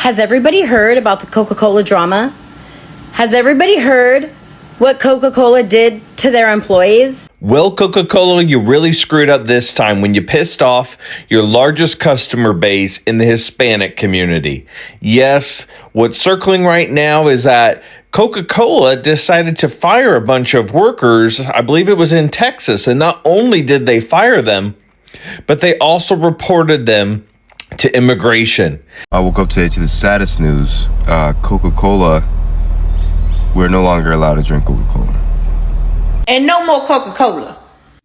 Has everybody heard about the Coca-Cola drama? Has everybody heard what Coca-Cola did to their employees? Well, Coca-Cola, you really screwed up this time when you pissed off your largest customer base in the Hispanic community. Yes, what's circling right now is that Coca-Cola decided to fire a bunch of workers. I believe it was in Texas. And not only did they fire them, but they also reported them to immigration. I woke up today to the saddest news. Coca-Cola, we're no longer allowed to drink Coca-Cola. And no more Coca-Cola.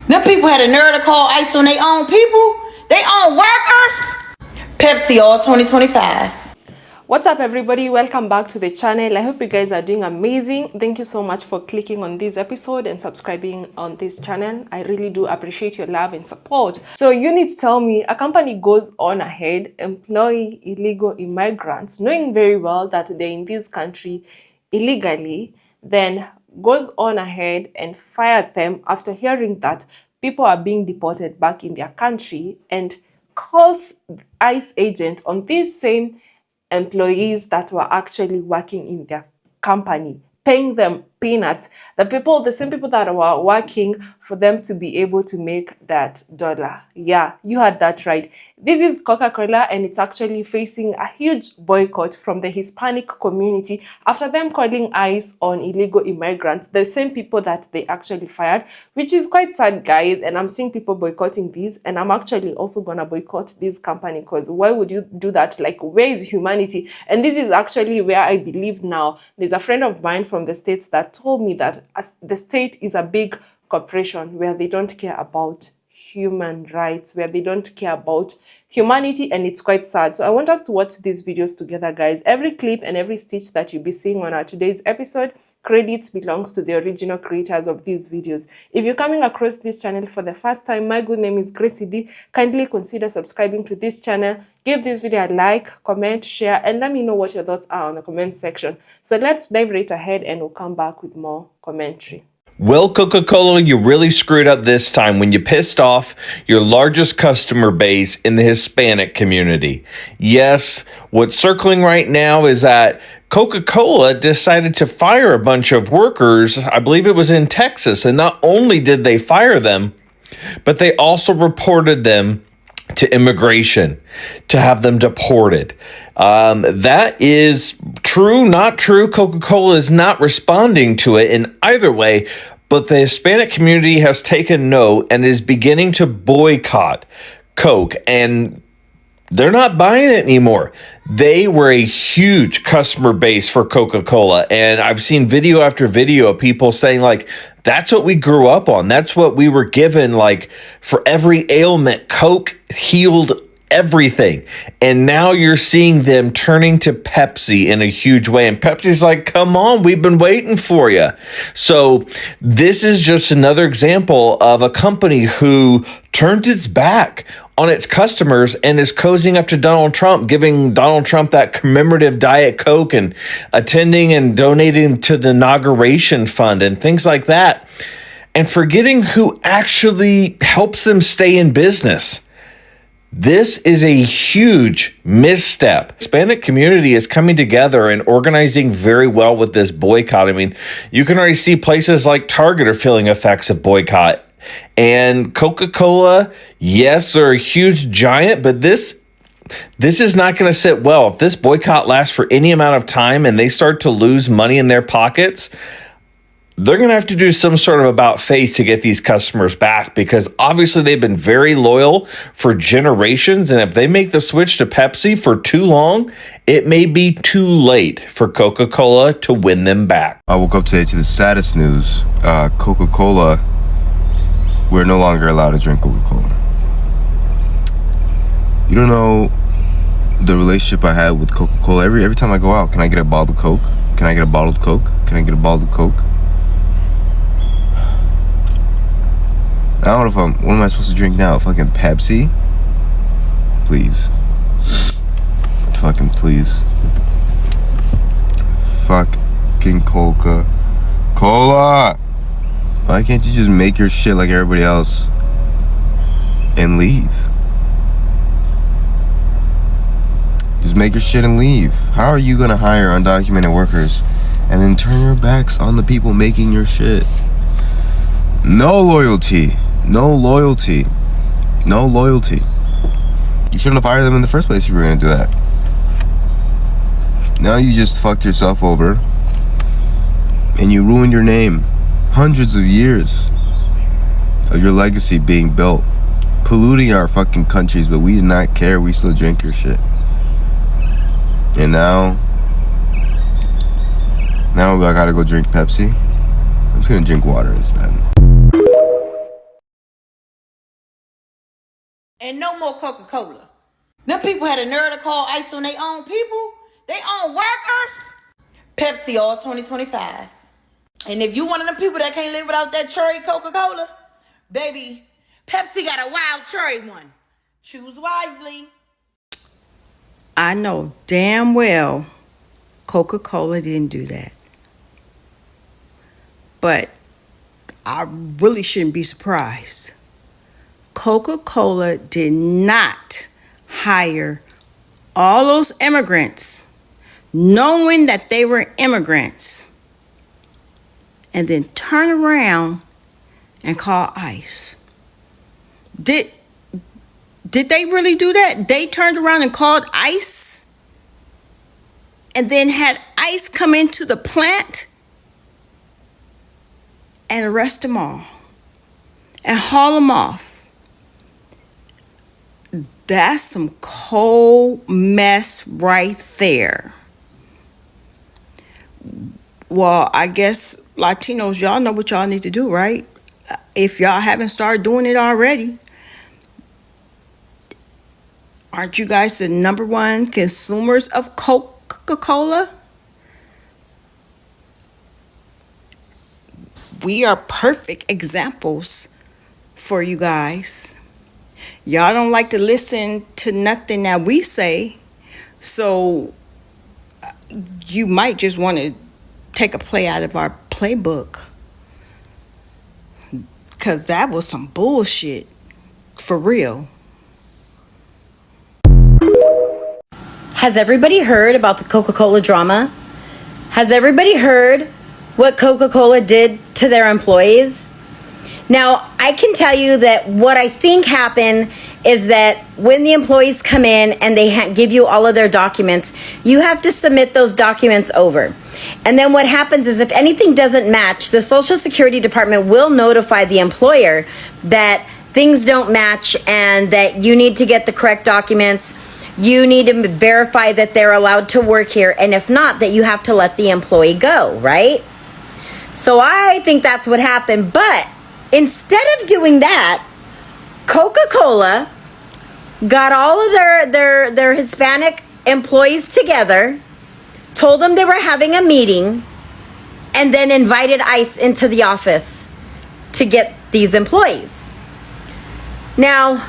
Them people had a nerve to call ICE on their own people, their own workers. Pepsi all 2025. What's up, everybody? Welcome back to the channel. I hope you guys are doing amazing. Thank you so much for clicking on this episode and subscribing on this channel. I really do appreciate your love and support. So you need to tell me, a company goes on ahead, employ illegal immigrants, knowing very well that they're in this country illegally, then goes on ahead and fire them after hearing that people are being deported back in their country, and calls ICE agent on these same employees that were actually working in their company, paying them peanuts. The same people that were working for them to be able to make that dollar. Yeah, you heard that right. This is Coca-Cola, and it's actually facing a huge boycott from the Hispanic community after them calling ICE on illegal immigrants, the same people that they actually fired, which is quite sad, guys. And I'm seeing people boycotting these, and I'm actually also gonna boycott this company, because why would you do that? Like, where is humanity? And this is actually where I believe now. There's a friend of mine from the States that told me that the state is a big corporation where they don't care about human rights, where they don't care about humanity, and it's quite sad. So I want us to watch these videos together, guys. Every clip and every stitch that you'll be seeing on our today's episode, credits belongs to the original creators of these videos. If you're coming across this channel for the first time, my good name is Gracey D. Kindly consider subscribing to this channel. Give this video a like, comment, share, and let me know what your thoughts are on the comment section. So let's dive right ahead, and we'll come back with more commentary. Well, Coca-Cola, you really screwed up this time when you pissed off your largest customer base in the Hispanic community. Yes, what's circling right now is that Coca-Cola decided to fire a bunch of workers. I believe it was in Texas. And not only did they fire them, but they also reported them to immigration to have them deported. That is true, not true. Coca-Cola is not responding to it in either way, but the Hispanic community has taken note and is beginning to boycott Coke, and they're not buying it anymore. They were a huge customer base for Coca-Cola, and I've seen video after video of people saying, like, that's what we grew up on. That's what we were given, like, for every ailment. Coke healed everything. And now you're seeing them turning to Pepsi in a huge way. And Pepsi's like, come on, we've been waiting for you. So this is just another example of a company who turned its back on its customers and is cozying up to Donald Trump, giving Donald Trump that commemorative Diet Coke and attending and donating to the inauguration fund and things like that, and forgetting who actually helps them stay in business. This is a huge misstep. Hispanic community is coming together and organizing very well with this boycott. I mean, you can already see places like Target are feeling effects of boycott. And Coca-Cola, yes, they're a huge giant, but this is not going to sit well. If this boycott lasts for any amount of time and they start to lose money in their pockets, they're going to have to do some sort of about face to get these customers back, because obviously they've been very loyal for generations. And if they make the switch to Pepsi for too long, it may be too late for Coca-Cola to win them back. I woke up today to the saddest news. Coca-Cola, we're no longer allowed to drink Coca-Cola. You don't know the relationship I had with Coca-Cola. Every time I go out, can I get a bottle of Coke? Can I get a bottled Coke? Can I get a bottle of Coke? I don't know what am I supposed to drink now? Fucking Pepsi? Please. Fucking please. Fucking Coca-Cola! Why can't you just make your shit like everybody else and leave? Just make your shit and leave. How are you gonna hire undocumented workers and then turn your backs on the people making your shit? No loyalty. No loyalty. No loyalty. You shouldn't have hired them in the first place if you were gonna do that. Now you just fucked yourself over and you ruined your name. Hundreds of years of your legacy being built, polluting our fucking countries, but we did not care. We still drink your shit. And now I gotta go drink Pepsi. I'm just gonna drink water instead. And no more Coca-Cola. Them people had a nerve to call ICE on their own people, their own workers. Pepsi all 2025. And if you one of them people that can't live without that cherry Coca-Cola, baby, Pepsi got a wild cherry one. Choose wisely. I know damn well Coca-Cola didn't do that. But I really shouldn't be surprised. Coca-Cola did not hire all those immigrants knowing that they were immigrants and then turn around and call ICE. Did they really do that? They turned around and called ICE and then had ICE come into the plant and arrest them all and haul them off. That's some cold mess right there. Well, I guess Latinos, y'all know what y'all need to do, right? If y'all haven't started doing it already. Aren't you guys the #1 consumers of Coca-Cola? We are perfect examples for you guys. Y'all don't like to listen to nothing that we say, so you might just want to take a play out of our playbook, because that was some bullshit, for real. Has everybody heard about the Coca-Cola drama? Has everybody heard what Coca-Cola did to their employees? Now, I can tell you that what I think happened is that when the employees come in and they give you all of their documents, you have to submit those documents over. And then what happens is if anything doesn't match, the Social Security Department will notify the employer that things don't match and that you need to get the correct documents. You need to verify that they're allowed to work here. And if not, that you have to let the employee go, right? So I think that's what happened. But instead of doing that, Coca-Cola got all of their Hispanic employees together, told them they were having a meeting, and then invited ICE into the office to get these employees. Now,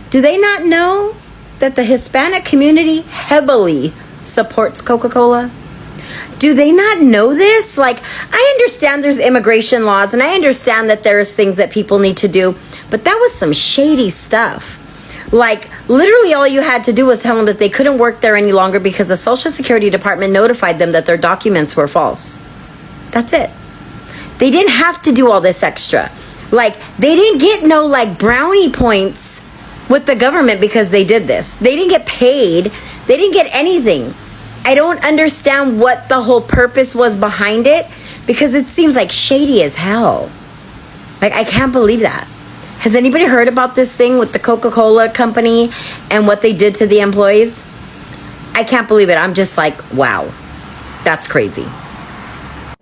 do they not know that the Hispanic community heavily supports Coca-Cola? Do they not know this? Like, I understand there's immigration laws and I understand that there's things that people need to do, but that was some shady stuff. Like, literally all you had to do was tell them that they couldn't work there any longer because the Social Security Department notified them that their documents were false. That's it. They didn't have to do all this extra. Like, they didn't get no, like, brownie points with the government because they did this. They didn't get paid. They didn't get anything. I don't understand what the whole purpose was behind it because it seems like shady as hell. Like, I can't believe that. Has anybody heard about this thing with the Coca-Cola company and what they did to the employees? I can't believe it. I'm just like, wow, that's crazy.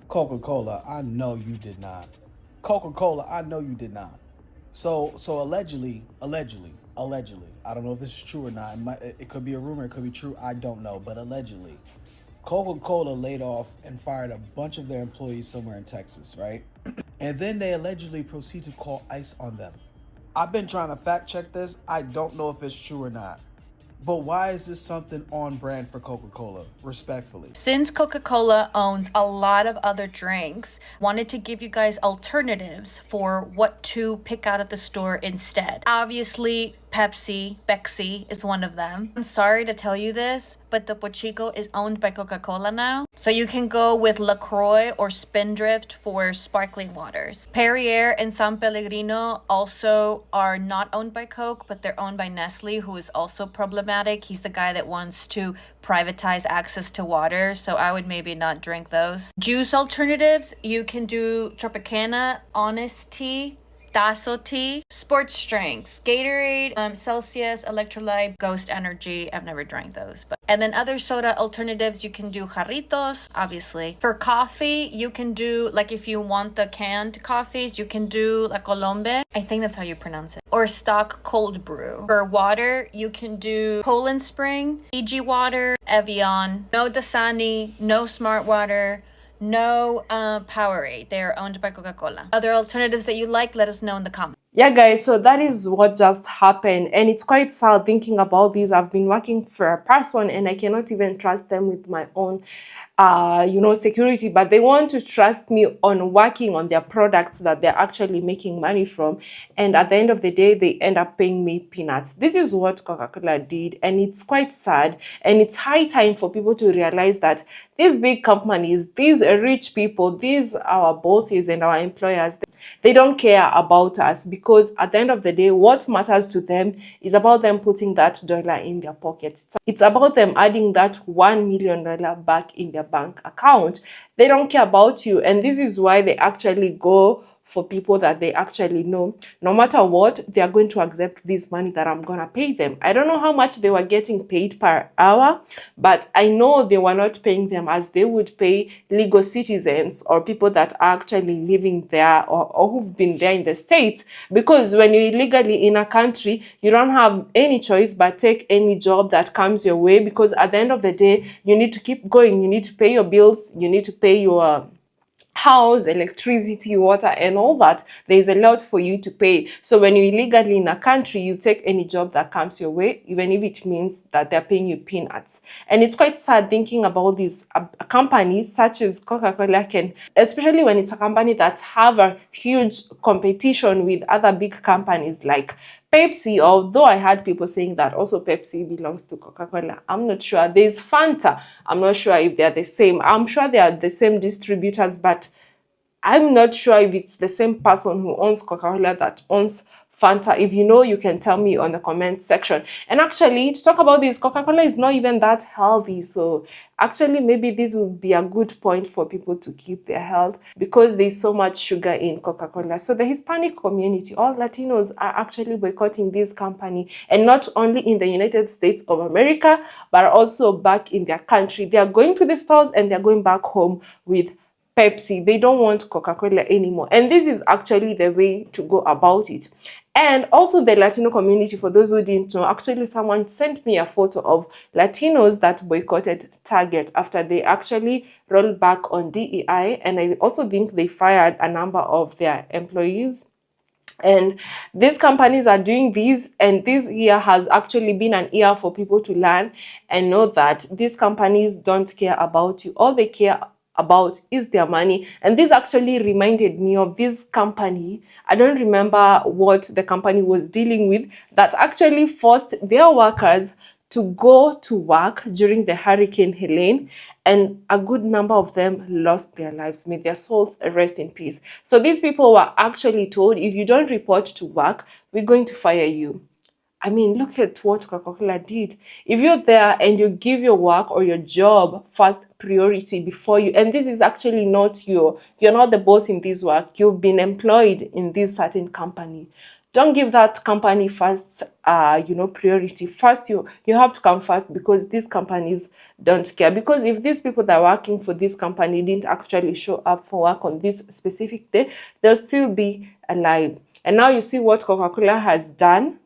Coca-Cola, I know you did not. Coca-Cola, I know you did not. So allegedly, I don't know if this is true or not. It could be a rumor, it could be true, I don't know. But allegedly, Coca-Cola laid off and fired a bunch of their employees somewhere in Texas, right? And then they allegedly proceed to call ICE on them. I've been trying to fact check this. I don't know if it's true or not. But why is this something on brand for Coca-Cola, respectfully? Since Coca-Cola owns a lot of other drinks, wanted to give you guys alternatives for what to pick out at the store instead. Obviously, Pepsi, Bexy is one of them. I'm sorry to tell you this, but Topo Chico is owned by Coca-Cola now. So you can go with LaCroix or Spindrift for sparkling waters. Perrier and San Pellegrino also are not owned by Coke, but they're owned by Nestle, who is also problematic. He's the guy that wants to privatize access to water, so I would maybe not drink those. Juice alternatives, you can do Tropicana, Honest Tea, Tasso tea, sports drinks, Gatorade, Celsius, Electrolyte, Ghost Energy. I've never drank those, but and then other soda alternatives, you can do Jarritos, obviously. For coffee, you can do, like, if you want the canned coffees, you can do La Colombe. I think that's how you pronounce it. Or stock cold brew. For water, you can do Poland Spring, Fiji water, Evian, no Dasani, no Smart Water, no Powerade. They are owned by Coca-Cola. Other alternatives that you like, let us know in the comments. Yeah, guys, so that is what just happened, and it's quite sad thinking about this. I've been working for a person and I cannot even trust them with my own security, but they want to trust me on working on their products that they're actually making money from, and at the end of the day they end up paying me peanuts. This is what Coca-Cola did, and it's quite sad, and it's high time for people to realize that these big companies, these rich people, these our bosses and our employers, they don't care about us, because at the end of the day, what matters to them is about them putting that dollar in their pockets. It's about them adding that $1 million back in their bank account. They don't care about you, and this is why they actually go for people that they actually know. No matter what, they are going to accept this money that I'm gonna pay them. I don't know how much they were getting paid per hour, but I know they were not paying them as they would pay legal citizens or people that are actually living there or who've been there in the States. Because when you're illegally in a country, you don't have any choice but take any job that comes your way, because at the end of the day, you need to keep going. You need to pay your bills, you need to pay your house, electricity, water, and all that. There's a lot for you to pay. So when you're illegally in a country, you take any job that comes your way, even if it means that they're paying you peanuts. And it's quite sad thinking about these companies such as Coca-Cola can, especially when it's a company that have a huge competition with other big companies like Pepsi, although I had people saying that also Pepsi belongs to Coca-Cola. I'm not sure. There's Fanta. I'm not sure if they're the same. I'm sure they are the same distributors, but I'm not sure if it's the same person who owns Coca-Cola that owns Fanta. If you know, you can tell me on the comment section. And actually, to talk about this, Coca-Cola is not even that healthy. So actually, maybe this would be a good point for people to keep their health, because there's so much sugar in Coca-Cola. So the Hispanic community, all Latinos, are actually boycotting this company, and not only in the United States of America, but also back in their country. They are going to the stores and they're going back home with Pepsi. They don't want Coca-Cola anymore. And this is actually the way to go about it. And also the Latino community, for those who didn't know, actually someone sent me a photo of Latinos that boycotted Target after they actually rolled back on DEI. And I also think they fired a number of their employees. And these companies are doing this, and this year has actually been an year for people to learn and know that these companies don't care about you. All they care about is their money. And this actually reminded me of this company. I don't remember what the company was dealing with, that actually forced their workers to go to work during the Hurricane Helene, and a good number of them lost their lives. May their souls rest in peace. So these people were actually told, if you don't report to work, we're going to fire you. I mean, look at what Coca-Cola did. If you're there and you give your work or your job first priority before you, and this is actually not you're not the boss in this work, you've been employed in this certain company. Don't give that company first, priority. First, you have to come first, because these companies don't care. Because if these people that are working for this company didn't actually show up for work on this specific day, they'll still be alive. And now you see what Coca-Cola has done.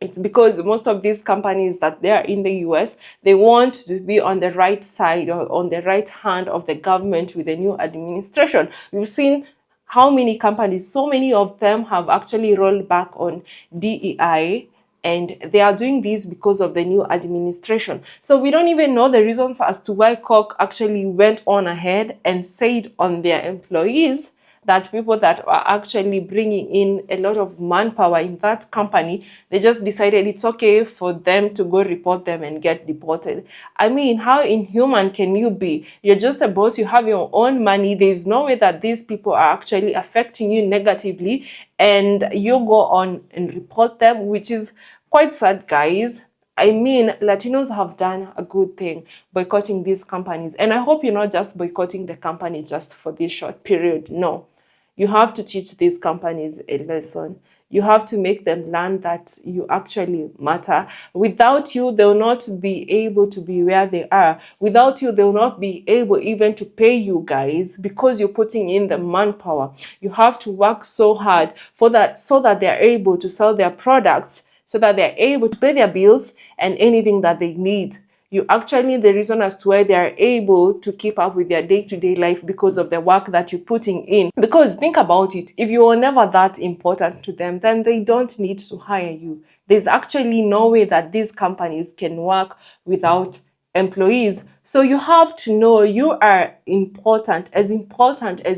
It's because most of these companies that they are in the US, they want to be on the right side or on the right hand of the government with the new administration. We've seen how many companies, so many of them have actually rolled back on DEI, and they are doing this because of the new administration. So we don't even know the reasons as to why Coke actually went on ahead and said on their employees that people that are actually bringing in a lot of manpower in that company, they just decided it's okay for them to go report them and get deported. I mean, how inhuman can you be? You're just a boss, you have your own money. There's no way that these people are actually affecting you negatively, and you go on and report them, which is quite sad, guys. I mean, Latinos have done a good thing boycotting these companies. And I hope you're not just boycotting the company just for this short period. No, you have to teach these companies a lesson. You have to make them learn that you actually matter. Without you, they'll not be able to be where they are. Without you, they'll not be able even to pay you guys, because you're putting in the manpower. You have to work so hard for that, so that they're able to sell their products, so that they're able to pay their bills and anything that they need. You actually the reason as to why they are able to keep up with their day-to-day life, because of the work that you're putting in. Because think about it, if you were never that important to them, then they don't need to hire you. There's actually no way that these companies can work without employees. So you have to know you are important as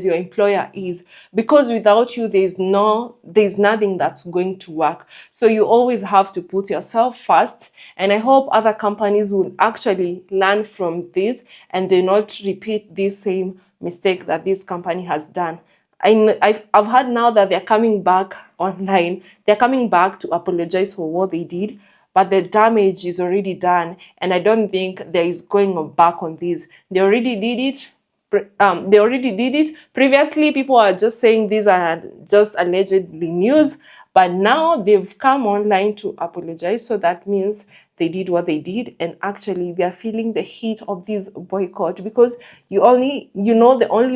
your employer is, because without you there's nothing that's going to work. So you always have to put yourself first, and I hope other companies will actually learn from this and they not repeat this same mistake that this company has done. I've heard now that they're coming back online. They're coming back to apologize for what they did, but the damage is already done, and I don't think there is going back on this. They already did it. Previously, people are just saying these are just allegedly news, but now they've come online to apologize. So that means they did what they did, and actually they are feeling the heat of this boycott, because the only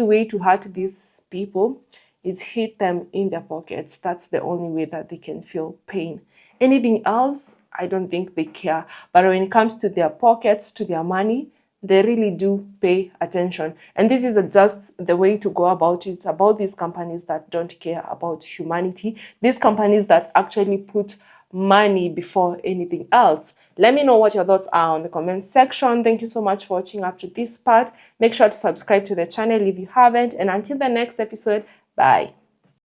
way to hurt these people is hit them in their pockets. That's the only way that they can feel pain. Anything else, I don't think they care. But when it comes to their pockets, to their money, they really do pay attention. And this is just the way to go about it. It's about these companies that don't care about humanity. These companies that actually put money before anything else. Let me know what your thoughts are on the comment section. Thank you so much for watching up to this part. Make sure to subscribe to the channel if you haven't. And until the next episode, bye.